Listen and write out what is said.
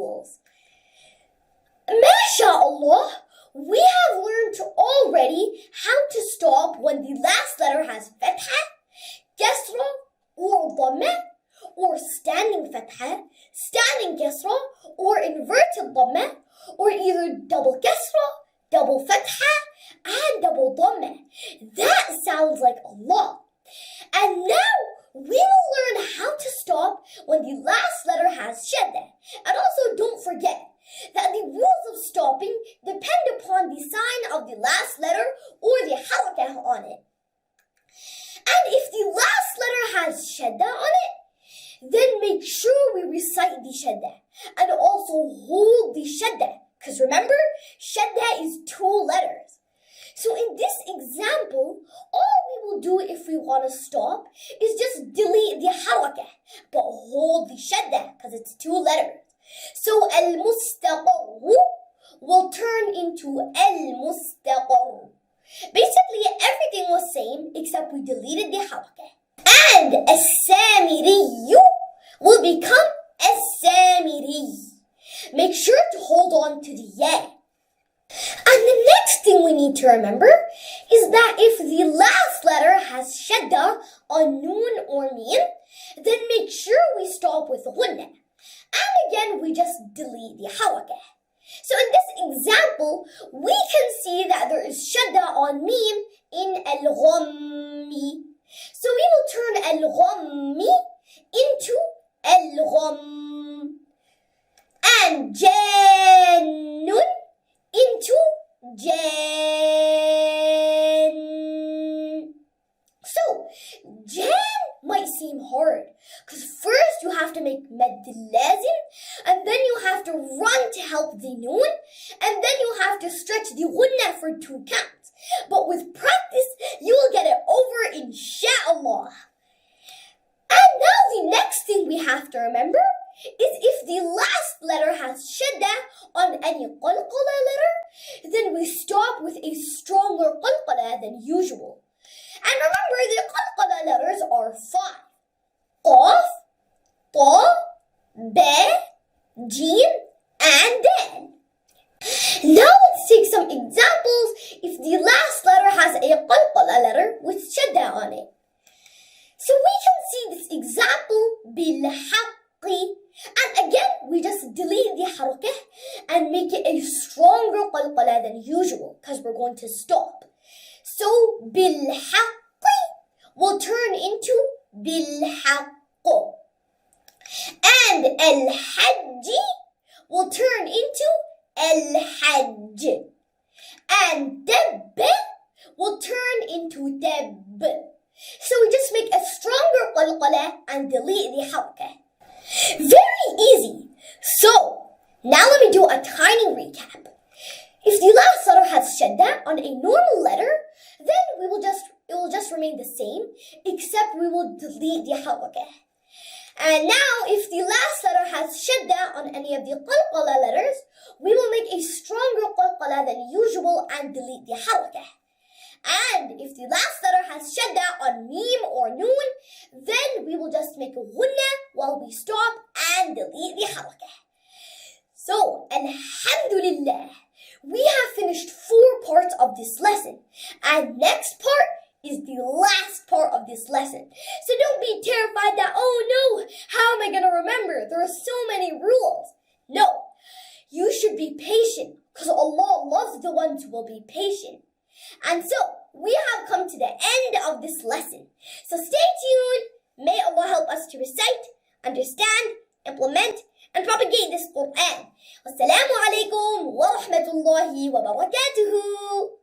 rules. MashaAllah, we have learned already how to stop when the last letter has fatha, kasra, or dhamma, or standing fatha, standing kasra, or inverted dhamma, or either double kasra, double fatha, and double dhamma. That sounds like Allah. And now we will learn how to stop when the last letter has shadda. And also don't forget that the rules of stopping depend upon the sign of the last letter or the halakah on it. And if the last letter has shadda on it, then make sure we recite the shadda and also hold the shadda. Because remember, shadda is 2 letters. So in this example, all we will do if we want to stop is just delete the harakah, but hold the shadda because it's 2 letters. So al-mustaqar will turn into al-mustaqar. Basically, everything was same except we deleted the harakah. And as-samiri will become as-samiri. Make sure to hold on to the ya. And the next thing we need to remember is that if the last letter has shadda on noon or mim, then make sure we stop with ghunna. And again, we just delete the harakah. So in this example, we can see that there is shadda on mim in al-ghammi. So we will turn al-ghammi into al-gham. And jannun into jan. So, jan might seem hard because first you have to make med lazim, and then you have to run to help the noon, and then you have to stretch the ghunna for 2 counts. But with practice, you will get it over, insha'Allah. And now the next thing we have to remember is if the last letter has shadda on any qalqala letter, then we stop with a stronger qalqala than usual. And remember, the qalqala letters are 5. Qaf, ta, ba, jim, and dan. Now let's take some examples if the last letter has a qalqala letter with shadda on it. So we can see this example bil-haqqi. And again, we just delete the harakah and make it a stronger qalqala than usual because we're going to stop. So, bil-haqqi will turn into bil-haqq. And al-hajji will turn into al-hajj. And dab will turn into dab. So we just make a stronger qalqala and delete the harakah. Very easy. So, now let me do a tiny recap. If the last letter has shadda on a normal letter, then it will just remain the same, except we will delete the harakah. And now, if the last letter has shadda on any of the qalqala letters, we will make a stronger qalqala than usual and delete the harakah. And if the last letter has shadda on mim or noon, then we will just make a ghunna while we stop and delete the harakah. So, alhamdulillah, we have finished 4 parts of this lesson. And next part is the last part of this lesson. So don't be terrified that, oh no, how am I going to remember? There are so many rules. No, you should be patient because Allah loves the ones who will be patient. And so, we have come to the end of this lesson. So stay tuned. May Allah help us to recite, understand, implement, and propagate this Quran. Wassalamu alaikum wa rahmatullahi wa barakatuhu.